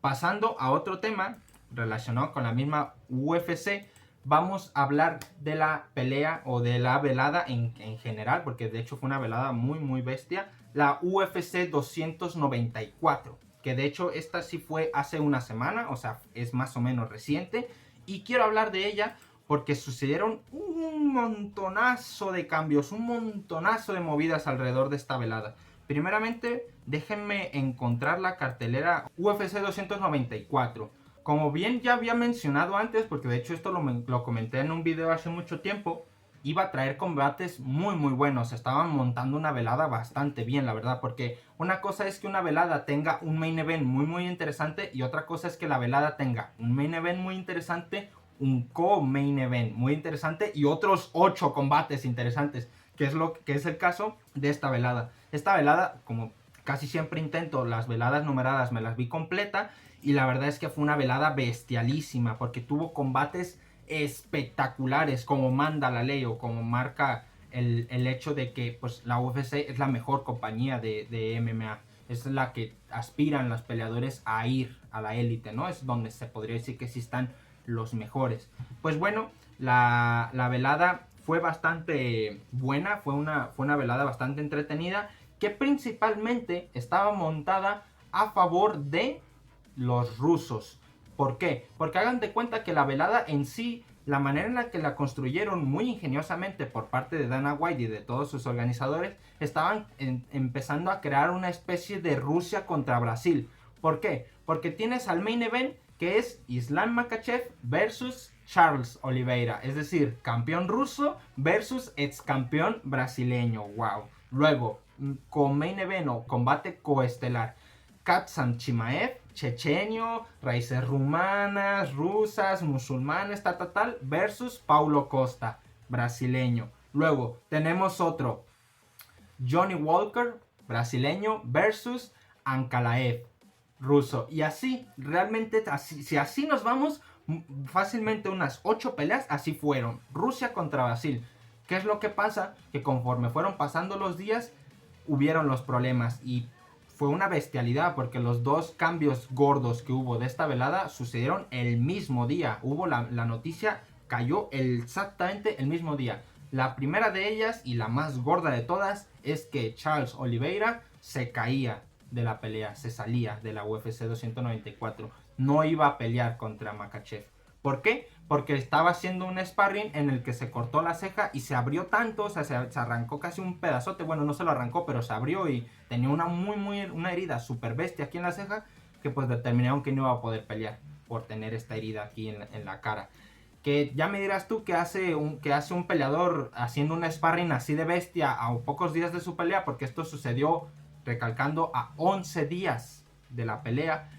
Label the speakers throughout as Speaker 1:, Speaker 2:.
Speaker 1: Pasando a otro tema relacionado con la misma UFC, vamos a hablar de la pelea o de la velada en general, porque de hecho fue una velada muy bestia, la UFC 294, que de hecho esta sí fue hace una semana, o sea, es más o menos reciente, y quiero hablar de ella porque sucedieron un montonazo de cambios, un montonazo de movidas alrededor de esta velada. Primeramente, déjenme encontrar la cartelera UFC 294. Como bien ya había mencionado antes, porque de hecho esto lo comenté en un video hace mucho tiempo, iba a traer combates muy buenos. Estaban montando una velada bastante bien, la verdad, porque una cosa es que una velada tenga un main event muy interesante, y otra cosa es que la velada tenga un main event muy interesante, un co-main event muy interesante y otros 8 combates interesantes, que es el caso de esta velada. Esta velada, como casi siempre intento, las veladas numeradas me las vi completa, y la verdad es que fue una velada bestialísima, porque tuvo combates espectaculares, como manda la ley o como marca el hecho de que pues, la UFC es la mejor compañía de MMA. Es la que aspiran los peleadores a ir a la élite, ¿no? Es donde se podría decir que sí están los mejores. Pues bueno, la velada fue bastante buena, fue una velada bastante entretenida, que principalmente estaba montada a favor de los rusos. ¿Por qué? Porque hagan de cuenta que la velada en sí, la manera en la que la construyeron muy ingeniosamente por parte de Dana White y de todos sus organizadores, estaban empezando a crear una especie de Rusia contra Brasil. ¿Por qué? Porque tienes al main event, que es Islam Makhachev versus Charles Oliveira, es decir, campeón ruso versus ex campeón brasileño. Wow. Luego, con main event o combate coestelar, Khabib Chimaev, chechenio, raíces rumanas, rusas, musulmanes, tal, versus Paulo Costa, brasileño. Luego tenemos otro, Johnny Walker, brasileño, versus Ankalaev, ruso. Y así, realmente, si así nos vamos, fácilmente unas 8 peleas así fueron. Rusia contra Brasil. ¿Qué es lo que pasa? Que conforme fueron pasando los días, hubieron los problemas, y fue una bestialidad, porque los dos cambios gordos que hubo de esta velada sucedieron el mismo día. Hubo la noticia, cayó exactamente el mismo día. La primera de ellas, y la más gorda de todas, es que Charles Oliveira se caía de la pelea, se salía de la UFC 294. No iba a pelear contra Makhachev. ¿Por qué? Porque estaba haciendo un sparring en el que se cortó la ceja y se abrió tanto, o sea, se arrancó casi un pedazote. Bueno, no se lo arrancó, pero se abrió y tenía una herida súper bestia aquí en la ceja, que pues determinaron que no iba a poder pelear por tener esta herida aquí en la cara. Que ya me dirás tú que hace un peleador haciendo un sparring así de bestia a pocos días de su pelea, porque esto sucedió, recalcando, a 11 días de la pelea.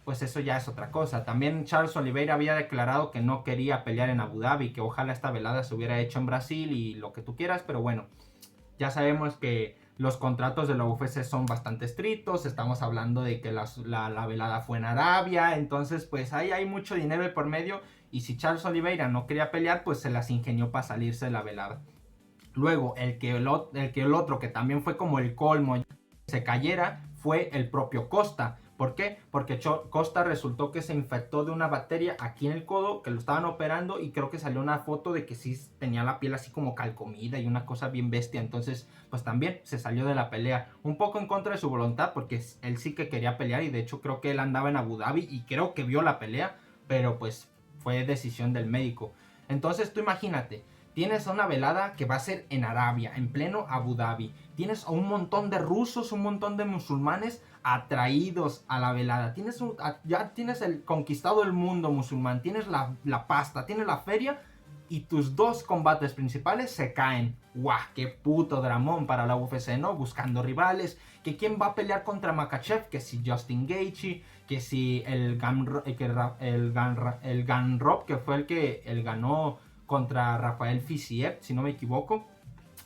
Speaker 1: Pues eso ya es otra cosa. También Charles Oliveira había declarado que no quería pelear en Abu Dhabi, que ojalá esta velada se hubiera hecho en Brasil y lo que tú quieras, pero bueno, ya sabemos que los contratos de la UFC son bastante estrictos. Estamos hablando de que la velada fue en Arabia, entonces pues ahí hay mucho dinero por medio, y si Charles Oliveira no quería pelear, pues se las ingenió para salirse de la velada. Luego, el otro que también fue como el colmo, se cayera, fue el propio Costa. ¿Por qué? Porque Costa resultó que se infectó de una bacteria aquí en el codo, que lo estaban operando, y creo que salió una foto de que sí tenía la piel así como calcomida y una cosa bien bestia. Entonces pues también se salió de la pelea, un poco en contra de su voluntad, porque él sí que quería pelear, y de hecho creo que él andaba en Abu Dhabi y creo que vio la pelea, pero pues fue decisión del médico. Entonces tú imagínate, tienes una velada que va a ser en Arabia, en pleno Abu Dhabi. Tienes a un montón de rusos, un montón de musulmanes atraídos a la velada. Ya tienes conquistado el mundo musulmán, tienes la pasta, tienes la feria, y tus dos combates principales se caen. ¡Guau! ¡Qué puto dramón para la UFC, ¿no? Buscando rivales, que quién va a pelear contra Makhachev, que si Justin Gaethje, que si el Ganrop, que fue el que ganó contra Rafael Fiziev, si no me equivoco,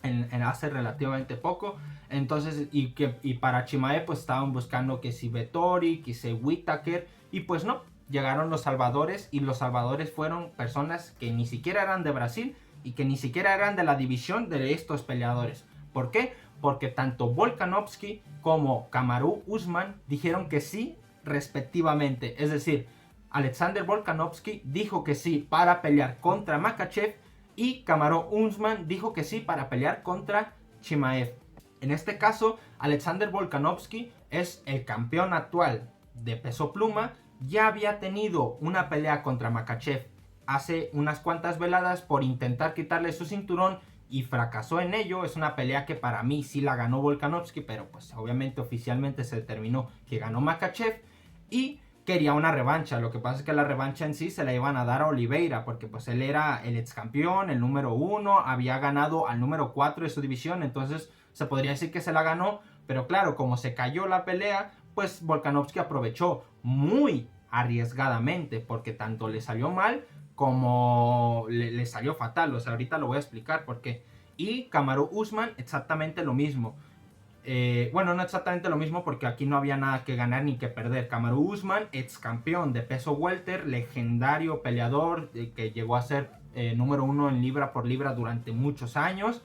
Speaker 1: en hace relativamente poco. Entonces, y para Chimaev pues estaban buscando que si Vettori, que si Whittaker, y pues no, llegaron los salvadores, y los salvadores fueron personas que ni siquiera eran de Brasil y que ni siquiera eran de la división de estos peleadores. ¿Por qué? Porque tanto Volkanovski como Kamaru Usman dijeron que sí respectivamente. Es decir, Alexander Volkanovski dijo que sí para pelear contra Makhachev y Kamaru Usman dijo que sí para pelear contra Chimaev. En este caso, Alexander Volkanovski es el campeón actual de peso pluma. Ya había tenido una pelea contra Makhachev hace unas cuantas veladas por intentar quitarle su cinturón y fracasó en ello. Es una pelea que para mí sí la ganó Volkanovski, pero pues obviamente oficialmente se determinó que ganó Makhachev y quería una revancha. Lo que pasa es que la revancha en sí se la iban a dar a Oliveira, porque pues él era el ex campeón, el número 1, había ganado al número 4 de su división, entonces se podría decir que se la ganó, pero claro, como se cayó la pelea, pues Volkanovski aprovechó muy arriesgadamente, porque tanto le salió mal como le salió fatal. O sea, ahorita lo voy a explicar por qué. Y Kamaru Usman exactamente lo mismo. Bueno, no exactamente lo mismo porque aquí no había nada que ganar ni que perder. Kamaru Usman, ex campeón de peso welter, legendario peleador que llegó a ser número 1 en libra por libra durante muchos años.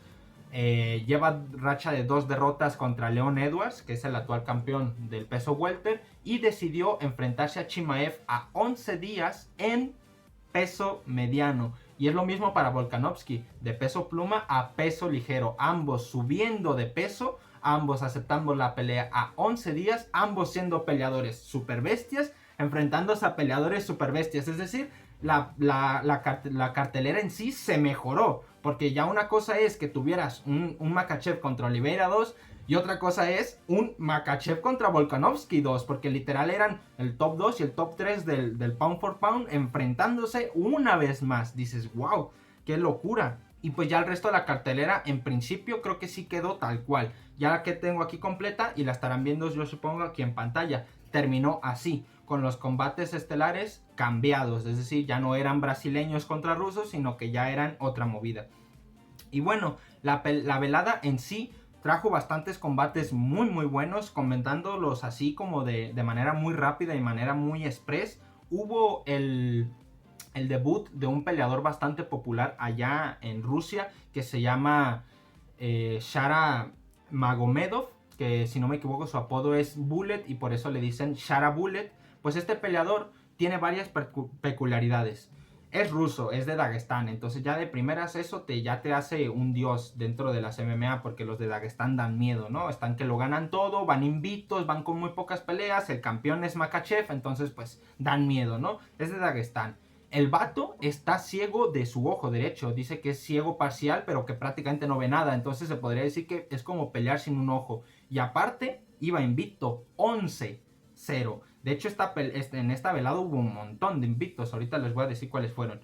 Speaker 1: Lleva racha de 2 derrotas contra Leon Edwards, que es el actual campeón del peso welter, y decidió enfrentarse a Chimaev a 11 días en peso mediano. Y es lo mismo para Volkanovski, de peso pluma a peso ligero, ambos subiendo de peso, ambos aceptando la pelea a 11 días, ambos siendo peleadores super bestias, enfrentándose a peleadores super bestias. Es decir, la cartelera en sí se mejoró, porque ya una cosa es que tuvieras un Makhachev contra Oliveira 2 y otra cosa es un Makhachev contra Volkanovski 2, porque literal eran el top 2 y el top 3 del pound for pound enfrentándose una vez más. Dices, wow, qué locura. Y pues ya el resto de la cartelera en principio creo que sí quedó tal cual. Ya la que tengo aquí completa y la estarán viendo yo supongo aquí en pantalla. Terminó así, con los combates estelares cambiados. Es decir, ya no eran brasileños contra rusos, sino que ya eran otra movida. Y bueno, la velada en sí trajo bastantes combates muy buenos, comentándolos así como de manera muy rápida y manera muy express. Hubo el debut de un peleador bastante popular allá en Rusia que se llama Shara Magomedov, que si no me equivoco su apodo es Bullet y por eso le dicen Shara Bullet. Pues este peleador tiene varias peculiaridades. Es ruso, es de Dagestán, entonces ya de primeras eso ya te hace un dios dentro de las MMA, porque los de Dagestán dan miedo, ¿no? Están que lo ganan todo, van invictos, van con muy pocas peleas, el campeón es Makhachev, entonces pues dan miedo, ¿no? Es de Dagestán. El vato está ciego de su ojo derecho, dice que es ciego parcial, pero que prácticamente no ve nada, entonces se podría decir que es como pelear sin un ojo. Y aparte, iba invicto, 11-0. De hecho, en esta velada hubo un montón de invictos. Ahorita les voy a decir cuáles fueron.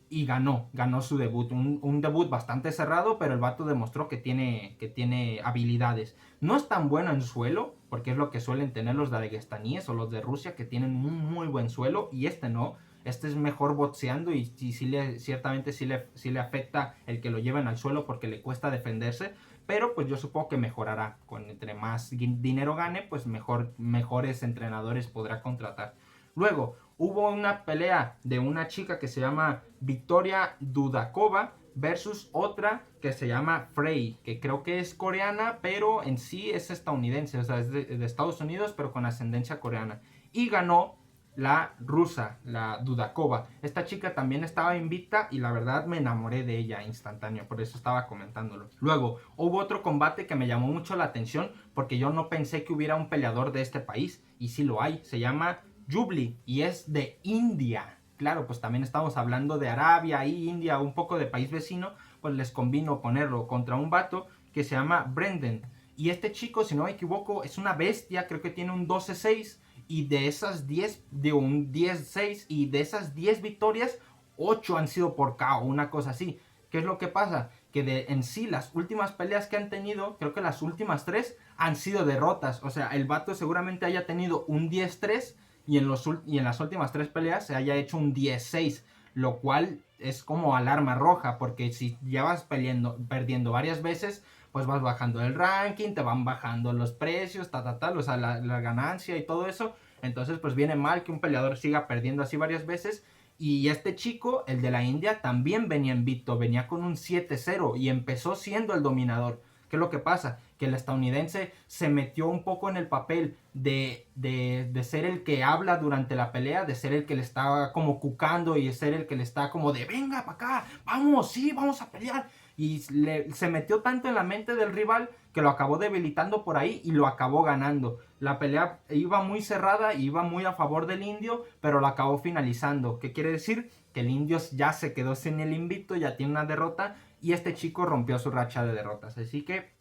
Speaker 1: Y ganó su debut. Un debut bastante cerrado, pero el vato demostró que tiene habilidades. No es tan bueno en suelo, porque es lo que suelen tener los dagestaníes o los de Rusia, que tienen un muy buen suelo. Y este no. Este es mejor boxeando y ciertamente sí le afecta el que lo lleven al suelo porque le cuesta defenderse. Pero pues yo supongo que mejorará. Entre más dinero gane, pues mejores entrenadores podrá contratar. Luego, hubo una pelea de una chica que se llama Victoria Dudakova versus otra que se llama Frey, que creo que es coreana, pero en sí es estadounidense. O sea, es de Estados Unidos, pero con ascendencia coreana. Y ganó la rusa, la Dudakova. Esta chica también estaba invicta y la verdad me enamoré de ella instantáneo, por eso estaba comentándolo. Luego, hubo otro combate que me llamó mucho la atención porque yo no pensé que hubiera un peleador de este país y sí lo hay, se llama Jubli y es de India. Claro, pues también estamos hablando de Arabia y India, un poco de país vecino, pues les convino ponerlo contra un vato que se llama Brendan. Y este chico, si no me equivoco, es una bestia, creo que tiene un 12-6. Y de esas 10, de un 10-6, y de esas 10 victorias, 8 han sido por KO, una cosa así. ¿Qué es lo que pasa? Que en sí las últimas peleas que han tenido, creo que las últimas 3 han sido derrotas. O sea, el vato seguramente haya tenido un 10-3 y en las últimas 3 peleas se haya hecho un 10-6. Lo cual es como alarma roja, porque si ya vas perdiendo varias veces, pues vas bajando el ranking, te van bajando los precios, o sea, la ganancia y todo eso. Entonces, pues viene mal que un peleador siga perdiendo así varias veces. Y este chico, el de la India, también venía invicto, venía con un 7-0 y empezó siendo el dominador. ¿Qué es lo que pasa? Que el estadounidense se metió un poco en el papel de ser el que habla durante la pelea, de ser el que le está como cucando y de ser el que le está como de venga para acá, vamos, sí, vamos a pelear. Y se metió tanto en la mente del rival que lo acabó debilitando por ahí y lo acabó ganando. La pelea iba muy cerrada, iba muy a favor del indio, pero lo acabó finalizando. ¿Qué quiere decir? Que el indio ya se quedó sin el invicto, ya tiene una derrota y este chico rompió su racha de derrotas. Así que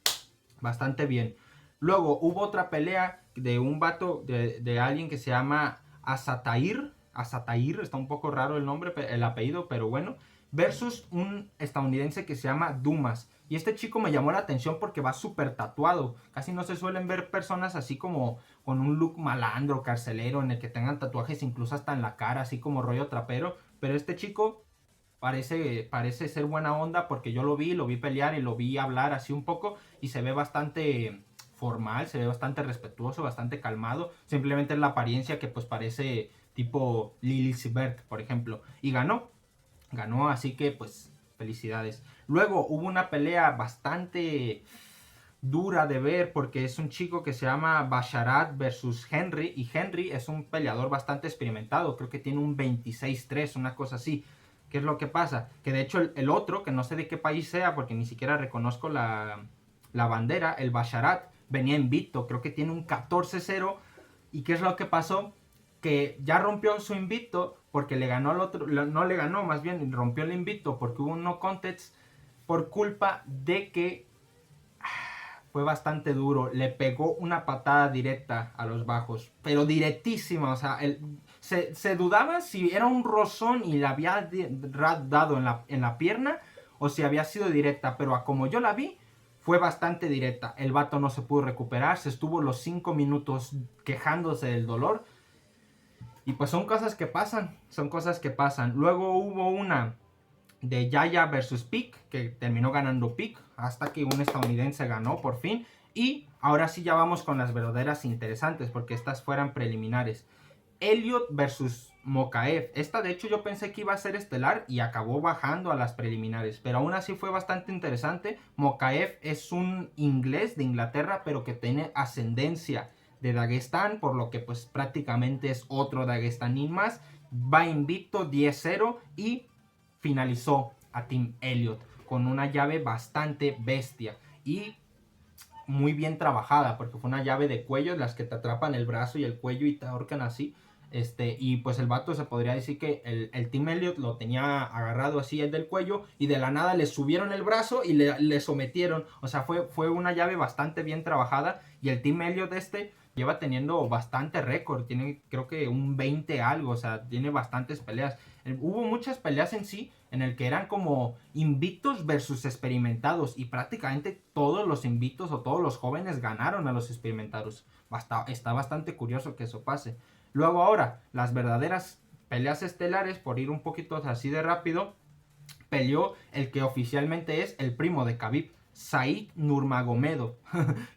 Speaker 1: bastante bien. Luego hubo otra pelea de un vato, de alguien que se llama Asatair. Asatair, está un poco raro el nombre, el apellido, pero bueno. Versus un estadounidense que se llama Dumas. Y este chico me llamó la atención porque va súper tatuado. Casi no se suelen ver personas así como con un look malandro, carcelero, en el que tengan tatuajes incluso hasta en la cara, así como rollo trapero. Pero este chico parece ser buena onda porque yo lo vi pelear y lo vi hablar así un poco y se ve bastante formal, se ve bastante respetuoso, bastante calmado. Simplemente es la apariencia que pues parece tipo Lily Sibert, por ejemplo. Y ganó, así que pues felicidades. Luego hubo una pelea bastante dura de ver porque es un chico que se llama Basharat versus Henry y Henry es un peleador bastante experimentado, creo que tiene un 26-3, una cosa así. ¿Qué es lo que pasa? Que de hecho el otro, que no sé de qué país sea porque ni siquiera reconozco la bandera, el Basharat, venía invicto, creo que tiene un 14-0. ¿Y qué es lo que pasó? Que ya rompió su invicto porque le ganó al otro, no le ganó, más bien rompió el invicto porque hubo un no contest por culpa de que fue bastante duro. Le pegó una patada directa a los bajos, pero directísima. O sea, se dudaba si era un rozón y le había dado en la pierna o si había sido directa. Pero a como yo la vi, fue bastante directa. El vato no se pudo recuperar. Se estuvo los 5 minutos quejándose del dolor. Y pues son cosas que pasan. Son cosas que pasan. Luego hubo una de Yaya versus Pick, que terminó ganando Pick, hasta que un estadounidense ganó por fin. Y ahora sí ya vamos con las verdaderas interesantes, porque estas fueran preliminares. Elliot versus Mokaev. Esta de hecho yo pensé que iba a ser estelar y acabó bajando a las preliminares, pero aún así fue bastante interesante. Mokaev es un inglés de Inglaterra, pero que tiene ascendencia de Dagestán, por lo que pues prácticamente es otro dagestaní más. Va invicto 10-0 y finalizó a Team Elliot con una llave bastante bestia y muy bien trabajada, porque fue una llave de cuello, las que te atrapan el brazo y el cuello y te ahorcan así. Y pues el vato se podría decir que el Team Elliot lo tenía agarrado así el del cuello y de la nada le subieron el brazo y le sometieron. O sea, fue una llave bastante bien trabajada y el Team Elliot lleva teniendo bastante récord, tiene creo que un 20 algo, o sea, tiene bastantes peleas. Hubo muchas peleas en sí en el que eran como invictos versus experimentados y prácticamente todos los invictos o todos los jóvenes ganaron a los experimentados. Está bastante curioso que eso pase. Luego ahora, las verdaderas peleas estelares, por ir un poquito así de rápido, peleó el que oficialmente es el primo de Khabib, Said Nurmagomedov.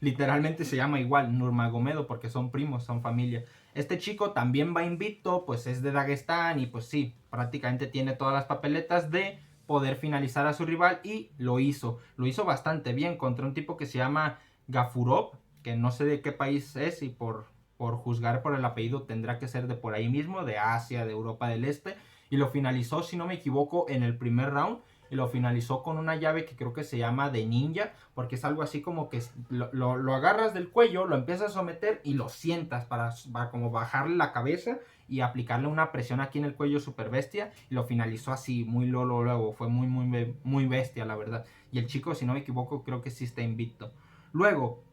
Speaker 1: Literalmente se llama igual, Nurmagomedov, porque son primos, son familia. Este chico también va invicto, pues es de Dagestán y pues sí, prácticamente tiene todas las papeletas de poder finalizar a su rival y lo hizo. Lo hizo bastante bien contra un tipo que se llama Gafurov, que no sé de qué país es y por juzgar por el apellido tendrá que ser de por ahí mismo, de Asia, de Europa del Este. Y lo finalizó, si no me equivoco, en el primer round. Y lo finalizó con una llave que creo que se llama de ninja, porque es algo así como que lo agarras del cuello, lo empiezas a someter y lo sientas para como bajarle la cabeza y aplicarle una presión aquí en el cuello super bestia. Y lo finalizó así, muy luego, fue muy bestia la verdad. Y el chico, si no me equivoco, creo que sí está invicto. Luego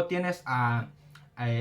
Speaker 1: tienes a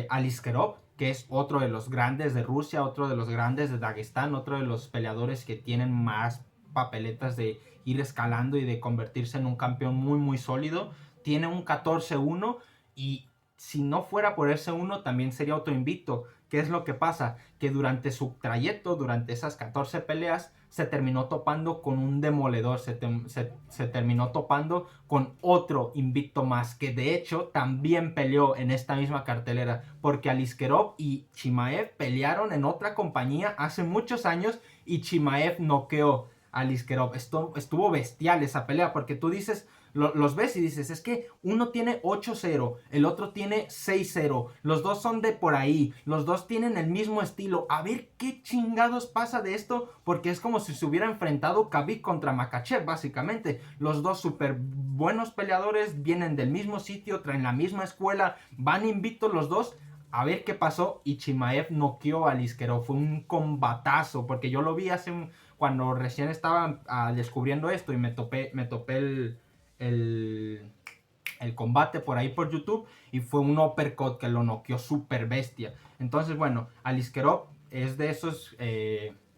Speaker 1: Aliskerov, que es otro de los grandes de Rusia, otro de los grandes de Dagestán, otro de los peleadores que tienen más papeletas de ir escalando y de convertirse en un campeón muy sólido. Tiene un 14-1 y si no fuera por ese 1 también sería otro invicto. ¿Qué es lo que pasa? Que durante su trayecto, durante esas 14 peleas, se terminó topando con un demoledor, se terminó topando con otro invicto más, que de hecho también peleó en esta misma cartelera, porque Aliskerov y Chimaev pelearon en otra compañía hace muchos años y Chimaev noqueó a Aliskerov. Estuvo bestial esa pelea, porque tú dices, Los ves y dices, es que uno tiene 8-0, el otro tiene 6-0, los dos son de por ahí, los dos tienen el mismo estilo. A ver qué chingados pasa de esto, porque es como si se hubiera enfrentado Khabib contra Makhachev, básicamente. Los dos súper buenos peleadores, vienen del mismo sitio, traen la misma escuela, van invictos los dos. A ver qué pasó, y Chimaev noqueó a Aliskerov. Fue un combatazo, porque yo lo vi cuando recién estaba descubriendo esto y me topé el, el combate por ahí por YouTube, y fue un uppercut que lo noqueó súper bestia. Entonces, bueno, Aliskerov es de esos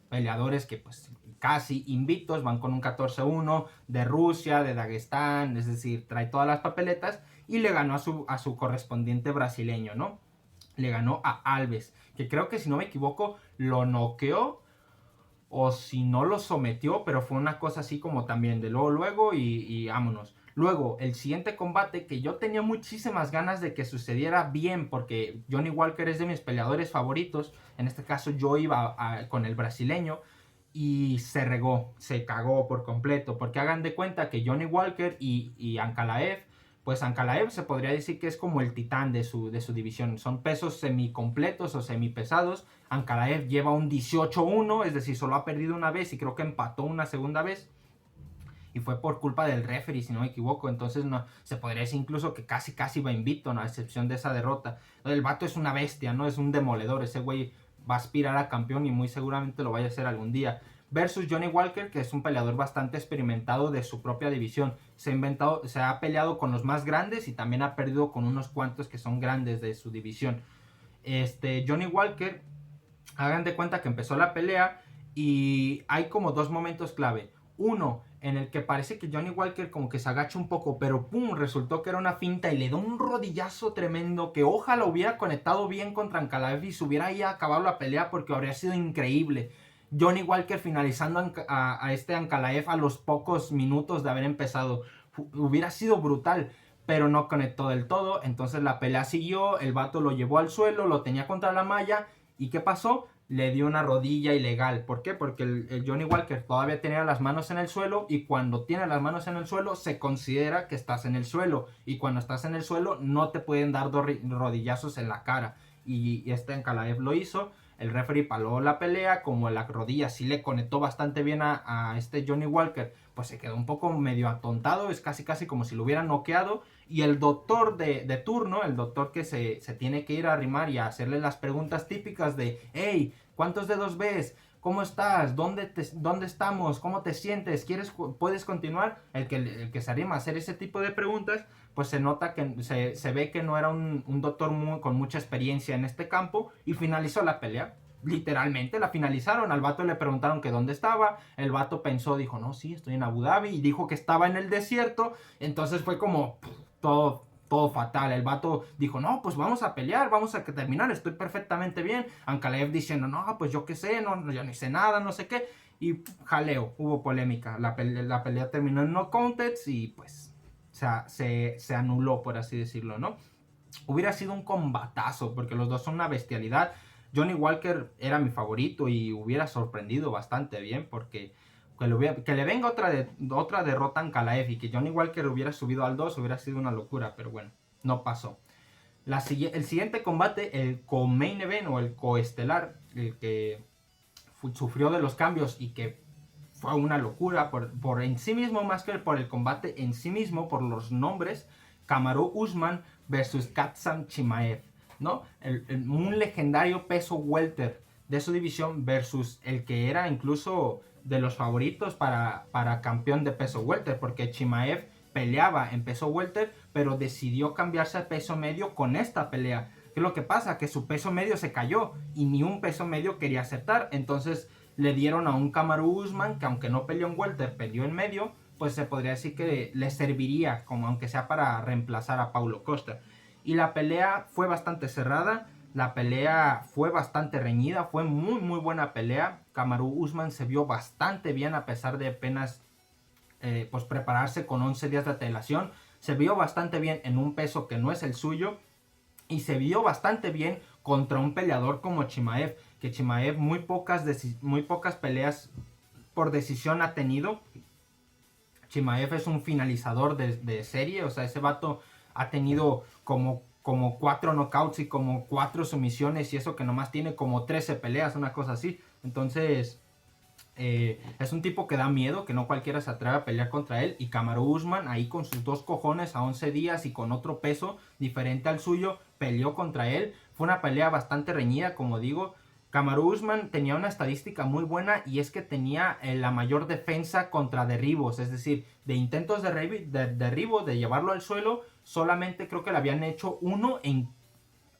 Speaker 1: peleadores que pues casi invictos, van con un 14-1 de Rusia, de Dagestán, es decir, trae todas las papeletas, y le ganó a su correspondiente brasileño, ¿no? Le ganó a Alves, que creo que si no me equivoco lo noqueó o si no lo sometió, pero fue una cosa así como también de luego y vámonos. Luego, el siguiente combate que yo tenía muchísimas ganas de que sucediera bien, porque Johnny Walker es de mis peleadores favoritos. En este caso yo iba con el brasileño, y se regó, se cagó por completo, porque hagan de cuenta que Johnny Walker y Ankalaev, pues Ankalaev se podría decir que es como el titán de su división. Son pesos semicompletos o semipesados. Ankalaev lleva un 18-1, es decir, solo ha perdido una vez y creo que empató una segunda vez. Y fue por culpa del referee, si no me equivoco. Entonces no, se podría decir incluso que casi va invicto, ¿no? A excepción de esa derrota. El vato es una bestia, ¿no? Es un demoledor. Ese güey va a aspirar a campeón y muy seguramente lo vaya a hacer algún día. Versus Johnny Walker, que es un peleador bastante experimentado de su propia división. Se ha peleado con los más grandes y también ha perdido con unos cuantos que son grandes de su división. Johnny Walker, hagan de cuenta que empezó la pelea y hay como dos momentos clave. Uno, en el que parece que Johnny Walker como que se agacha un poco, pero pum, resultó que era una finta y le da un rodillazo tremendo que ojalá hubiera conectado bien contra Ankalaev y se hubiera ahí acabado la pelea, porque habría sido increíble. Johnny Walker finalizando a este Ankalaev a los pocos minutos de haber empezado. Hubiera sido brutal, pero no conectó del todo. Entonces la pelea siguió, el vato lo llevó al suelo, lo tenía contra la malla. ¿Y qué pasó? Le dio una rodilla ilegal. ¿Por qué? Porque el Johnny Walker todavía tenía las manos en el suelo, y cuando tienes las manos en el suelo se considera que estás en el suelo, y cuando estás en el suelo no te pueden dar rodillazos en la cara, y Ankalaev lo hizo. El referee paró la pelea, como la rodilla sí le conectó bastante bien a este Johnny Walker, pues se quedó un poco medio atontado, es casi como si lo hubieran noqueado. Y el doctor de turno, el doctor que se tiene que ir a arrimar y a hacerle las preguntas típicas de: hey, ¿cuántos dedos ves? ¿Cómo estás? ¿Dónde estamos? ¿Cómo te sientes? ¿Puedes continuar? El que se arrima a hacer ese tipo de preguntas, pues se nota que se ve que no era un doctor con mucha experiencia en este campo, y finalizó la pelea. Literalmente la finalizaron. Al vato le preguntaron que dónde estaba. El vato pensó, dijo, no, sí, estoy en Abu Dhabi, y dijo que estaba en el desierto. Entonces fue como todo fatal. El vato dijo, no, pues vamos a pelear, vamos a terminar, estoy perfectamente bien. Ankalaev diciendo, no, pues yo qué sé, no, yo no hice nada, no sé qué. Y jaleo, hubo polémica. La pelea terminó en no contest, y pues se anuló, por así decirlo, ¿no? Hubiera sido un combatazo, porque los dos son una bestialidad. Johnny Walker era mi favorito y hubiera sorprendido bastante bien, porque que le venga otra derrota en Ankalaev y que Johnny Walker hubiera subido al 2 hubiera sido una locura, pero bueno, no pasó. El siguiente combate, el co-main event o el coestelar, el que sufrió de los cambios y que fue una locura por en sí mismo, más que por el combate en sí mismo, por los nombres: Kamaru Usman versus Katsam Chimaev, ¿no? Un legendario peso welter de su división versus el que era incluso de los favoritos para campeón de peso welter, porque Chimaev peleaba en peso welter, pero decidió cambiarse a peso medio con esta pelea. ¿Qué es lo que pasa? Que su peso medio se cayó y ni un peso medio quería aceptar. Entonces le dieron a un Kamaru Usman que, aunque no peleó en welter, peleó en medio, pues se podría decir que le serviría, como aunque sea para reemplazar a Paulo Costa. Y la pelea fue bastante cerrada, la pelea fue bastante reñida, fue muy buena pelea. Kamaru Usman se vio bastante bien a pesar de apenas pues prepararse con 11 días de antelación. Se vio bastante bien en un peso que no es el suyo, y se vio bastante bien contra un peleador como Chimaev, que Chimaev muy pocas peleas por decisión ha tenido. Chimaev es un finalizador de serie, o sea, ese vato ha tenido como 4 knockouts y como 4 sumisiones, y eso que nomás tiene como 13 peleas, una cosa así. Entonces, es un tipo que da miedo, que no cualquiera se atreve a pelear contra él. Y Kamaru Usman, ahí con sus 2 cojones a 11 días y con otro peso diferente al suyo, peleó contra él. Fue una pelea bastante reñida, como digo. Kamaru Usman tenía una estadística muy buena, y es que tenía la mayor defensa contra derribos, es decir, de intentos de derribo, de llevarlo al suelo, solamente creo que le habían hecho uno en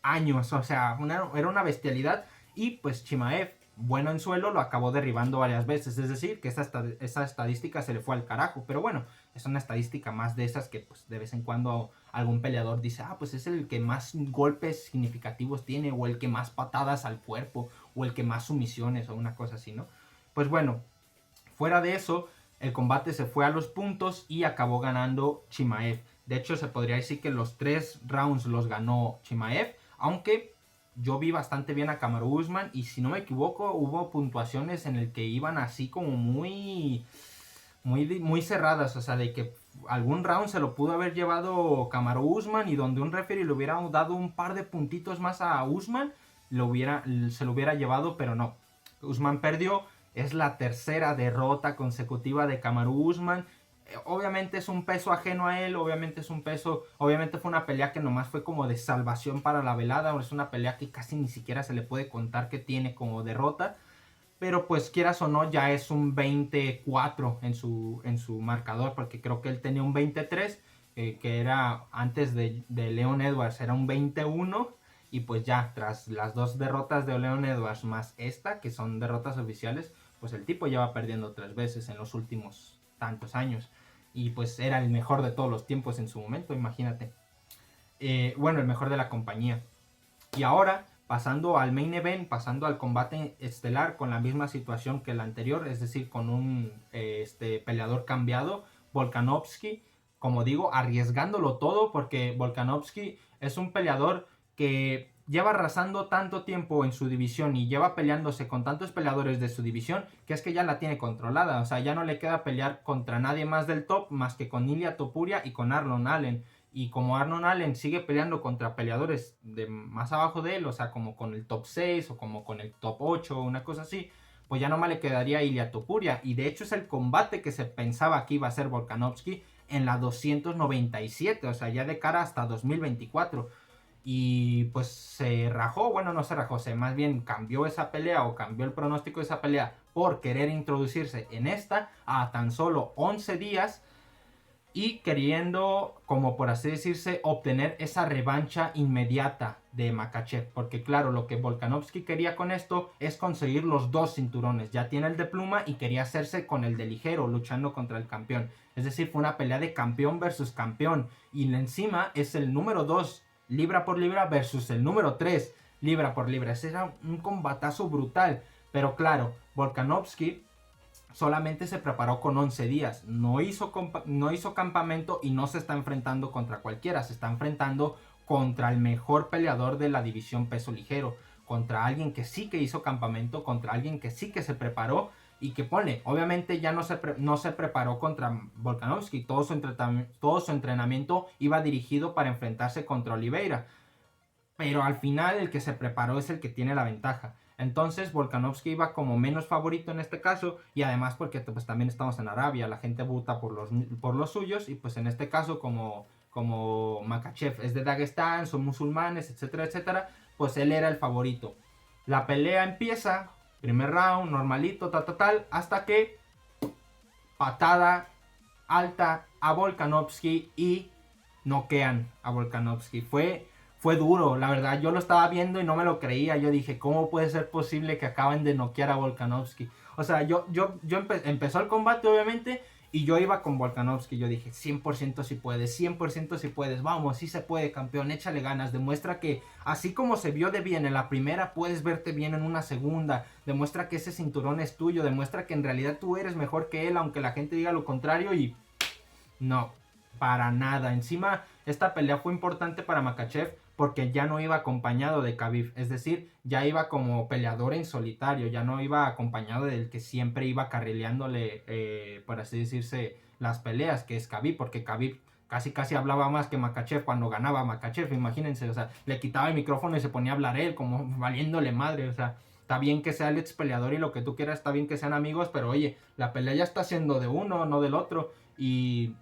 Speaker 1: años, o sea, era una bestialidad. Y pues Chimaev, bueno en suelo, lo acabó derribando varias veces, es decir, que esa estadística se le fue al carajo. Pero bueno, es una estadística más de esas que pues de vez en cuando algún peleador dice, pues es el que más golpes significativos tiene, o el que más patadas al cuerpo, o el que más sumisiones, o una cosa así, ¿no? Pues bueno, fuera de eso, el combate se fue a los puntos y acabó ganando Chimaev. De hecho, se podría decir que los 3 rounds los ganó Chimaev, aunque yo vi bastante bien a Kamaru Usman, y si no me equivoco, hubo puntuaciones en el que iban así como muy cerradas, o sea, de que algún round se lo pudo haber llevado Kamaru Usman, y donde un referee le hubiera dado un par de puntitos más a Usman, se lo hubiera llevado, pero no. Usman perdió. Es la tercera derrota consecutiva de Kamaru Usman. Obviamente es un peso ajeno a él, obviamente fue una pelea que nomás fue como de salvación para la velada, es una pelea que casi ni siquiera se le puede contar que tiene como derrota, pero pues quieras o no, ya es un 24 en su marcador, porque creo que él tenía un 23, que era antes de Leon Edwards, era un 21, y pues ya, tras las 2 derrotas de Leon Edwards más esta, que son derrotas oficiales, pues el tipo ya va perdiendo 3 veces en los últimos tantos años. Y pues era el mejor de todos los tiempos en su momento, imagínate. Bueno, el mejor de la compañía. Y ahora, pasando al main event, pasando al combate estelar, con la misma situación que el anterior, es decir, con un peleador cambiado, Volkanovski, como digo, arriesgándolo todo, porque Volkanovski es un peleador que lleva arrasando tanto tiempo en su división y lleva peleándose con tantos peleadores de su división, que es que ya la tiene controlada. O sea, ya no le queda pelear contra nadie más del top, más que con Ilia Topuria y con Arnold Allen. Y como Arnold Allen sigue peleando contra peleadores de más abajo de él, o sea, como con el top 6 o como con el top 8 o una cosa así, pues ya nomás le quedaría Ilia Topuria. Y de hecho es el combate que se pensaba que iba a ser Volkanovski en la 297, o sea, ya de cara hasta 2024. Y pues se rajó, bueno, no se rajó, más bien cambió esa pelea, o cambió el pronóstico de esa pelea, por querer introducirse en esta a tan solo 11 días, y queriendo, como por así decirse, obtener esa revancha inmediata de Makhachev. Porque claro, lo que Volkanovski quería con esto es conseguir los 2 cinturones. Ya tiene el de pluma y quería hacerse con el de ligero, luchando contra el campeón. Es decir, fue una pelea de campeón versus campeón. Y encima es el número 2 libra por libra versus el número 3 libra por libra. Ese era un combatazo brutal. Pero claro, Volkanovski solamente se preparó con 11 días, no hizo campamento, y no se está enfrentando contra cualquiera, se está enfrentando contra el mejor peleador de la división peso ligero, contra alguien que sí que hizo campamento, contra alguien que sí que se preparó, y que obviamente ya no se preparó contra Volkanovski, todo su entrenamiento iba dirigido para enfrentarse contra Oliveira, pero al final el que se preparó es el que tiene la ventaja. Entonces Volkanovski iba como menos favorito en este caso, y además porque pues también estamos en Arabia, la gente vota por los suyos, y pues en este caso como Makhachev es de Dagestán, son musulmanes, etcétera, etcétera, pues él era el favorito. La pelea empieza, primer round, normalito, tal, hasta que patada alta a Volkanovski y noquean a Volkanovski. Fue duro, la verdad, yo lo estaba viendo y no me lo creía. Yo dije, ¿cómo puede ser posible que acaben de noquear a Volkanovski? O sea, empezó el combate, obviamente, y yo iba con Volkanovski. Yo dije, 100% si puedes, 100% si puedes. Vamos, sí se puede, campeón, échale ganas. Demuestra que así como se vio de bien en la primera, puedes verte bien en una segunda. Demuestra que ese cinturón es tuyo. Demuestra que en realidad tú eres mejor que él, aunque la gente diga lo contrario. Y no, para nada. Encima, esta pelea fue importante para Makhachev, porque ya no iba acompañado de Khabib, es decir, ya iba como peleador en solitario, ya no iba acompañado del que siempre iba carrileándole, por así decirse, las peleas, que es Khabib, porque Khabib casi hablaba más que Makhachev cuando ganaba Makhachev, imagínense, o sea, le quitaba el micrófono y se ponía a hablar él, como valiéndole madre, o sea, está bien que sea el ex peleador y lo que tú quieras, está bien que sean amigos, pero oye, la pelea ya está siendo de uno, no del otro, y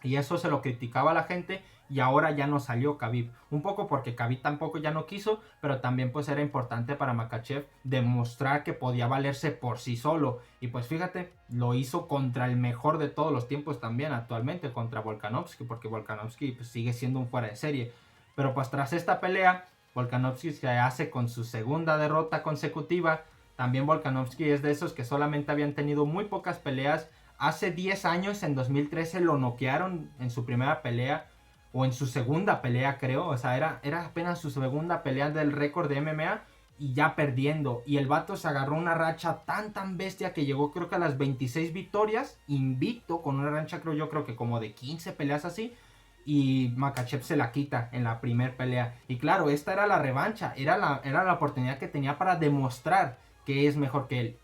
Speaker 1: eso se lo criticaba a la gente y ahora ya no salió Khabib. Un poco porque Khabib tampoco ya no quiso, pero también pues era importante para Makhachev demostrar que podía valerse por sí solo. Y pues fíjate, lo hizo contra el mejor de todos los tiempos también actualmente, contra Volkanovski, porque Volkanovski pues, sigue siendo un fuera de serie. Pero pues tras esta pelea, Volkanovski se hace con su segunda derrota consecutiva. También Volkanovski es de esos que solamente habían tenido muy pocas peleas. Hace 10 años, en 2013, lo noquearon en su primera pelea, o en su segunda pelea, creo. O sea, era apenas su segunda pelea del récord de MMA y ya perdiendo. Y el vato se agarró una racha tan bestia que llegó, creo que a las 26 victorias, invicto, con una racha, creo que como de 15 peleas así. Y Makhachev se la quita en la primera pelea. Y claro, esta era la revancha, era la oportunidad que tenía para demostrar que es mejor que él.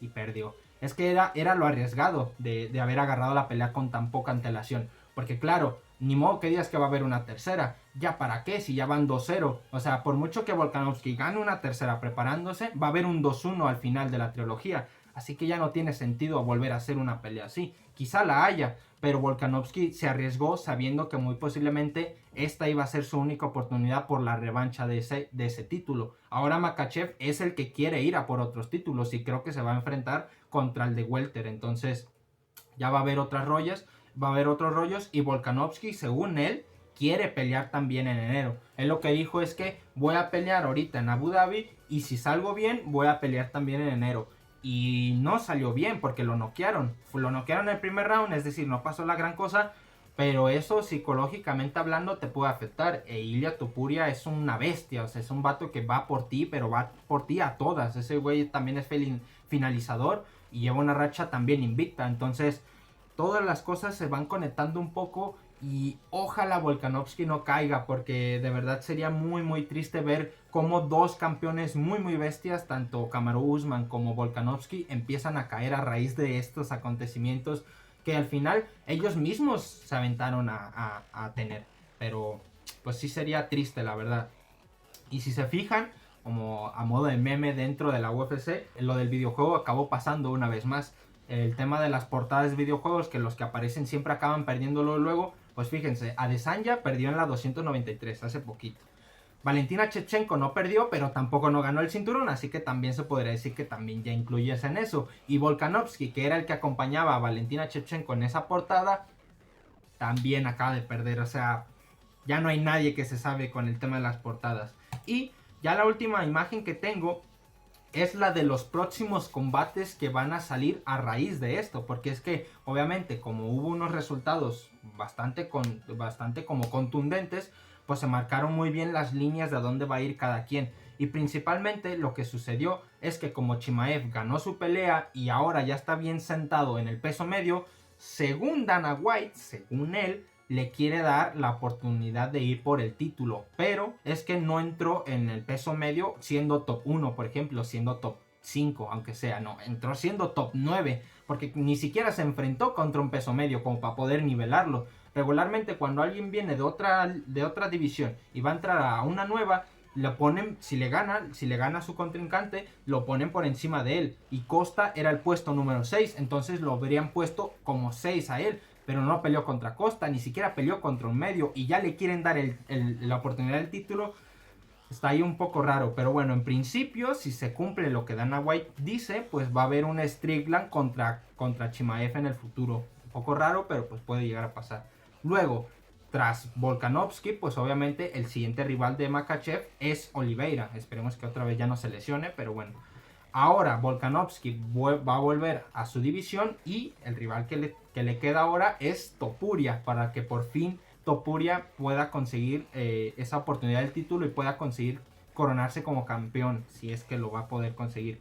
Speaker 1: Y perdió. Es que era lo arriesgado de haber agarrado la pelea con tan poca antelación. Porque claro, ni modo que digas que va a haber una tercera. Ya para qué, si ya van 2-0. O sea, por mucho que Volkanovski gane una tercera preparándose, va a haber un 2-1 al final de la trilogía. Así que ya no tiene sentido volver a hacer una pelea así. Quizá la haya, pero Volkanovski se arriesgó sabiendo que muy posiblemente esta iba a ser su única oportunidad por la revancha de ese título. Ahora Makhachev es el que quiere ir a por otros títulos y creo que se va a enfrentar contra el de welter. Entonces ya va a haber otros rollos y Volkanovski, según él, quiere pelear también en enero. Él lo que dijo es que voy a pelear ahorita en Abu Dhabi y si salgo bien voy a pelear también en enero. Y no salió bien porque lo noquearon. Lo noquearon en el primer round, es decir, no pasó la gran cosa. Pero eso psicológicamente hablando te puede afectar. E Ilia Topuria es una bestia. O sea, es un vato que va por ti, pero va por ti a todas. Ese güey también es finalizador y lleva una racha también invicta. Entonces, todas las cosas se van conectando un poco. Y ojalá Volkanovski no caiga, porque de verdad sería muy triste ver cómo dos campeones muy bestias, tanto Kamaru Usman como Volkanovski, empiezan a caer a raíz de estos acontecimientos que al final ellos mismos se aventaron a tener. Pero pues sí sería triste, la verdad. Y si se fijan, como a modo de meme dentro de la UFC, lo del videojuego acabó pasando una vez más. El tema de las portadas de videojuegos, que los que aparecen siempre acaban perdiéndolo luego. Pues fíjense, Adesanya perdió en la 293 hace poquito. Valentina Shevchenko no perdió, pero tampoco no ganó el cinturón, así que también se podría decir que también ya incluyes en eso. Y Volkanovski, que era el que acompañaba a Valentina Shevchenko en esa portada, también acaba de perder. O sea, ya no hay nadie que se sabe con el tema de las portadas. Y ya la última imagen que tengo es la de los próximos combates que van a salir a raíz de esto, porque es que obviamente como hubo unos resultados bastante como contundentes, pues se marcaron muy bien las líneas de a dónde va a ir cada quien. Y principalmente lo que sucedió es que como Chimaev ganó su pelea y ahora ya está bien sentado en el peso medio, según Dana White, según él, le quiere dar la oportunidad de ir por el título, pero es que no entró en el peso medio siendo top 1, por ejemplo, siendo top 5, aunque sea, no, entró siendo top 9, porque ni siquiera se enfrentó contra un peso medio como para poder nivelarlo. Regularmente cuando alguien viene de otra división y va a entrar a una nueva, lo ponen, si le gana a su contrincante, lo ponen por encima de él, y Costa era el puesto número 6, entonces lo habrían puesto como 6 a él, pero no peleó contra Costa, ni siquiera peleó contra un medio, y ya le quieren dar la oportunidad del título. Está ahí un poco raro, pero bueno, en principio, si se cumple lo que Dana White dice, pues va a haber un Strickland contra Chimaev en el futuro. Un poco raro, pero pues puede llegar a pasar. Luego, tras Volkanovski, pues obviamente el siguiente rival de Makhachev es Oliveira. Esperemos que otra vez ya no se lesione, pero bueno. Ahora Volkanovski va a volver a su división y el rival que le queda ahora es Topuria, para que por fin Topuria pueda conseguir esa oportunidad del título y pueda conseguir coronarse como campeón, si es que lo va a poder conseguir.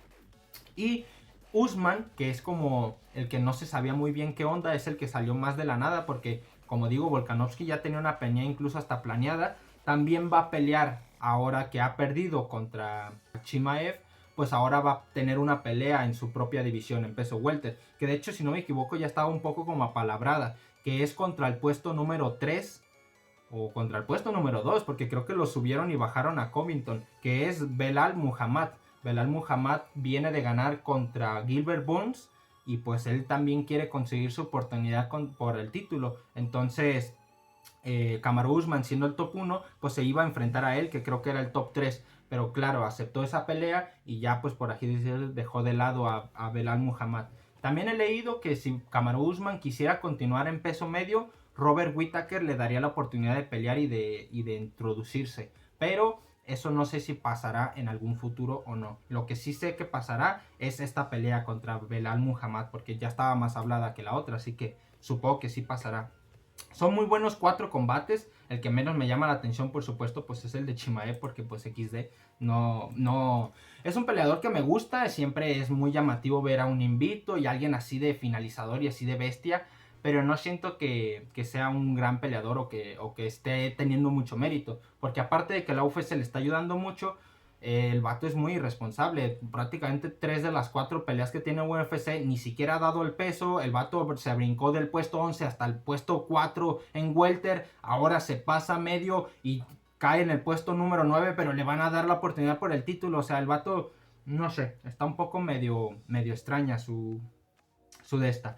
Speaker 1: Y Usman, que es como el que no se sabía muy bien qué onda, es el que salió más de la nada, porque como digo, Volkanovski ya tenía una pelea incluso hasta planeada. también va a pelear ahora que ha perdido contra Chimaev, pues ahora va a tener una pelea en su propia división en peso welter, que de hecho si no me equivoco ya estaba un poco como apalabrada, que es contra el puesto número 3 o contra el puesto número 2, porque creo que lo subieron y bajaron a Covington, que es Belal Muhammad. Belal Muhammad viene de ganar contra Gilbert Burns y pues él también quiere conseguir su oportunidad por el título. Entonces Kamaru Usman, siendo el top 1, pues se iba a enfrentar a él, que creo que era el top 3, pero claro, aceptó esa pelea y ya pues por así decirlo dejó de lado a Belal Muhammad. También he leído que si Kamaru Usman quisiera continuar en peso medio, Robert Whittaker le daría la oportunidad de pelear y de introducirse, pero eso no sé si pasará en algún futuro o no. Lo que sí sé que pasará es esta pelea contra Belal Muhammad, porque ya estaba más hablada que la otra, así que supongo que sí pasará. Son muy buenos 4 combates. El que menos me llama la atención, por supuesto, pues es el de Chimaev, porque pues XD no... Es un peleador que me gusta, siempre es muy llamativo ver a un invicto y alguien así de finalizador y así de bestia, pero no siento que sea un gran peleador o que esté teniendo mucho mérito, porque aparte de que la UFC le está ayudando mucho, el vato es muy irresponsable. Prácticamente 3 de las 4 peleas que tiene UFC ni siquiera ha dado el peso. El vato se brincó del puesto 11 hasta el puesto 4 en welter. Ahora se pasa medio y cae en el puesto número 9, pero le van a dar la oportunidad por el título. O sea, el vato, no sé, está un poco medio extraña su de esta.